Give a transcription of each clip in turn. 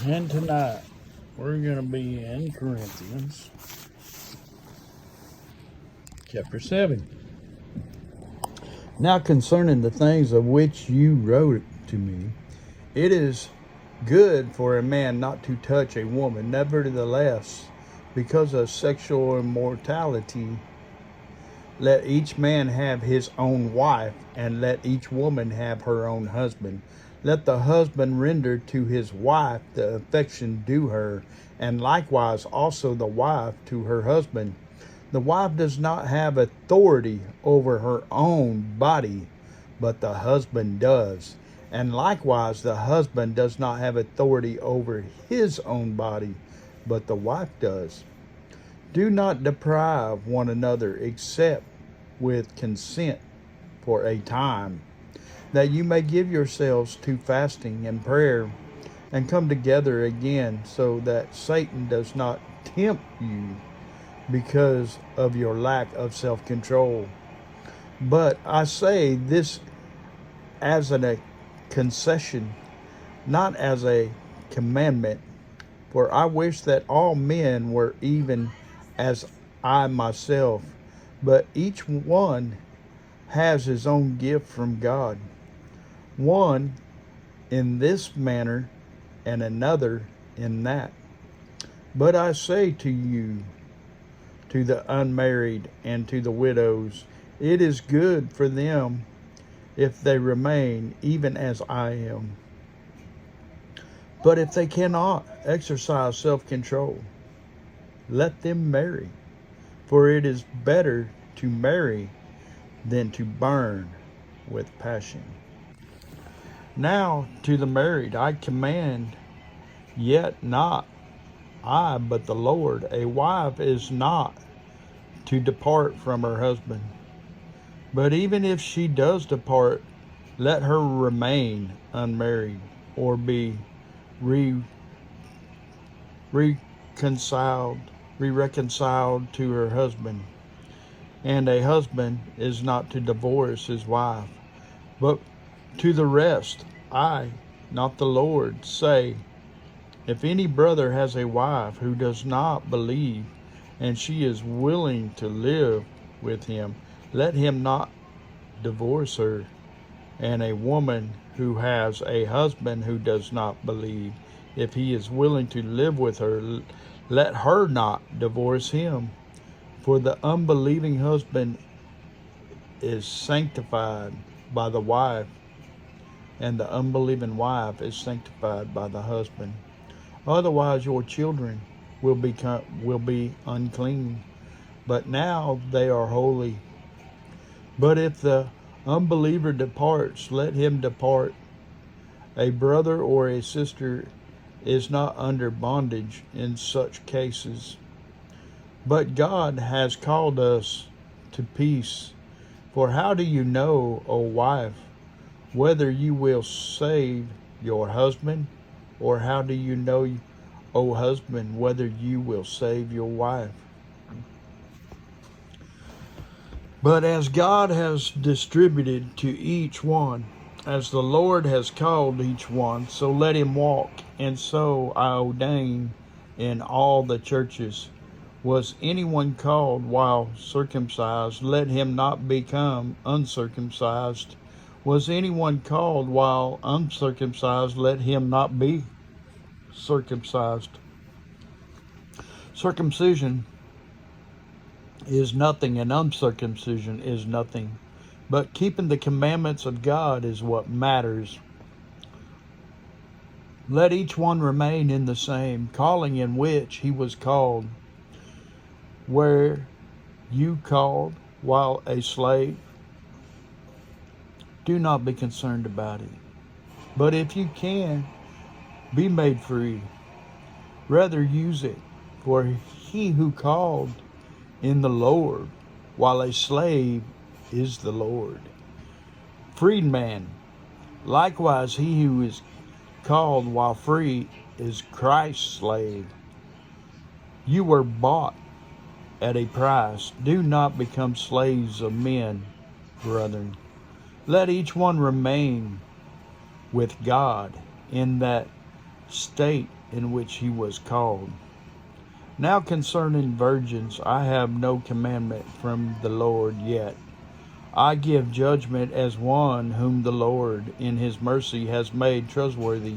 And tonight we're going to be in Corinthians chapter 7. Now concerning the things of which you wrote to me, it is good for a man not to touch a woman. Nevertheless, because of sexual immorality, let each man have his own wife, and let each woman have her own husband. Let the husband render to his wife the affection due her, and likewise also the wife to her husband. The wife does not have authority over her own body, but the husband does. And likewise the husband does not have authority over his own body, but the wife does. Do not deprive one another except with consent for a time, that you may give yourselves to fasting and prayer, and come together again, so that Satan does not tempt you because of your lack of self-control. But I say this as a concession, not as a commandment, for I wish that all men were even as I myself, but each one has his own gift from God, one in this manner and another in that. But I say to you, to the unmarried and to the widows, it is good for them if they remain even as I am. But if they cannot exercise self-control, let them marry, for it is better to marry than to burn with passion. Now to the married I command, yet not I, but the Lord, a wife is not to depart from her husband. But even if she does depart, let her remain unmarried, or be reconciled to her husband. And a husband is not to divorce his wife. But to the rest, I, not the Lord, say, if any brother has a wife who does not believe, and she is willing to live with him, let him not divorce her. And a woman who has a husband who does not believe, if he is willing to live with her, let her not divorce him. For the unbelieving husband is sanctified by the wife, and the unbelieving wife is sanctified by the husband. Otherwise your children will be unclean, but now they are holy. But if the unbeliever departs, let him depart. A brother or a sister is not under bondage in such cases. But God has called us to peace. For how do you know, O wife, whether you will save your husband? Or how do you know, O husband, whether you will save your wife? But as God has distributed to each one, as the Lord has called each one, so let him walk. And so I ordain in all the churches. Was anyone called while circumcised? Let him not become uncircumcised. Was anyone called while uncircumcised? Let him not be circumcised. Circumcision is nothing, and uncircumcision is nothing, but keeping the commandments of God is what matters. Let each one remain in the same calling in which he was called. Where you called while a slave, do not be concerned about it. But if you can be made free, rather use it. For he who called in the Lord while a slave is the Lord. Freedman, likewise he who is called while free is Christ's slave. You were bought at a price. Do not become slaves of men, brethren. Let each one remain with God in that state in which he was called. Now concerning virgins, I have no commandment from the Lord yet. I give judgment as one whom the Lord in his mercy has made trustworthy.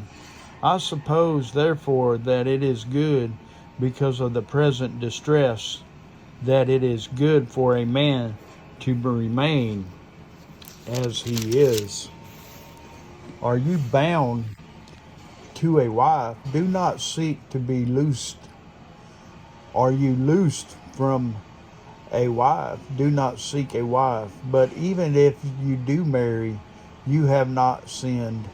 I suppose, therefore, that it is good, because of the present distress, that it is good for a man to remain as he is. Are you bound to a wife? Do not seek to be loosed. Are you loosed from a wife? Do not seek a wife. But even if you do marry, you have not sinned.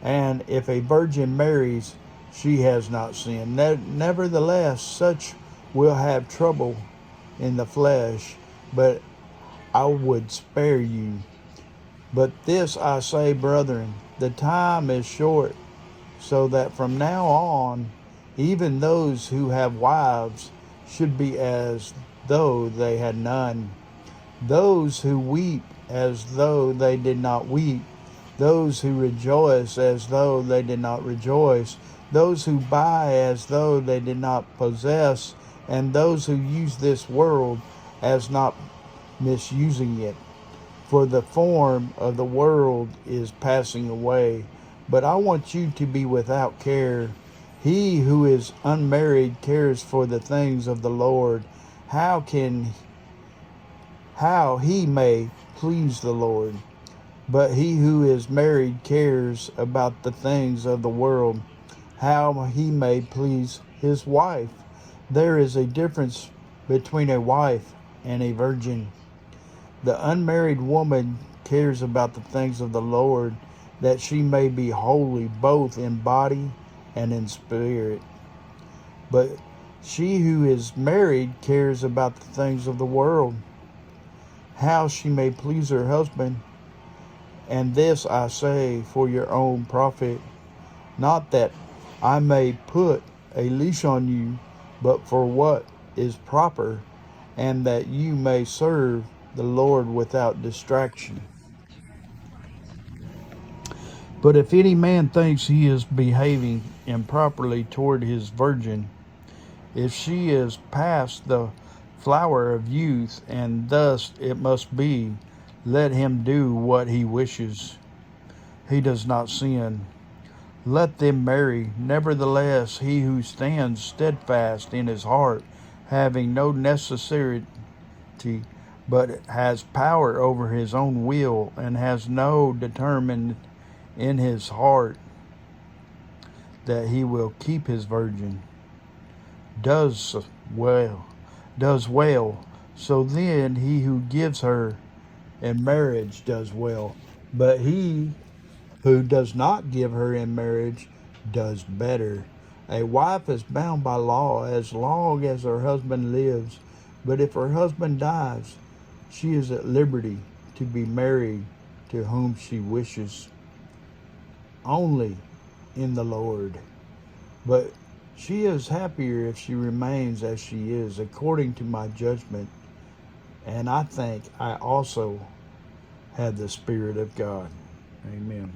And if a virgin marries, she has not sinned. Nevertheless, such will have trouble in the flesh, but I would spare you. But this I say, brethren, the time is short, so that from now on, even those who have wives should be as though they had none. Those who weep as though they did not weep. Those who rejoice as though they did not rejoice. Those who buy as though they did not possess. And those who use this world as not misusing it. For the form of the world is passing away. But I want you to be without care. He who is unmarried cares for the things of the Lord, how he may please the Lord. But he who is married cares about the things of the world, how he may please his wife. There is a difference between a wife and a virgin. The unmarried woman cares about the things of the Lord, that she may be holy both in body and in spirit. But she who is married cares about the things of the world, how she may please her husband. And this I say for your own profit, not that I may put a leash on you, but for what is proper, and that you may serve the Lord without distraction. But if any man thinks he is behaving improperly toward his virgin, if she is past the flower of youth, and thus it must be, let him do what he wishes. He does not sin. Let them marry. Nevertheless, he who stands steadfast in his heart, having no necessity, but has power over his own will, and has no determined in his heart that he will keep his virgin, does well. So then he who gives her in marriage does well. But he who does not give her in marriage does better. A wife is bound by law as long as her husband lives. But if her husband dies, she is at liberty to be married to whom she wishes, only in the Lord. But she is happier if she remains as she is, according to my judgment. And I think I also have the Spirit of God. Amen.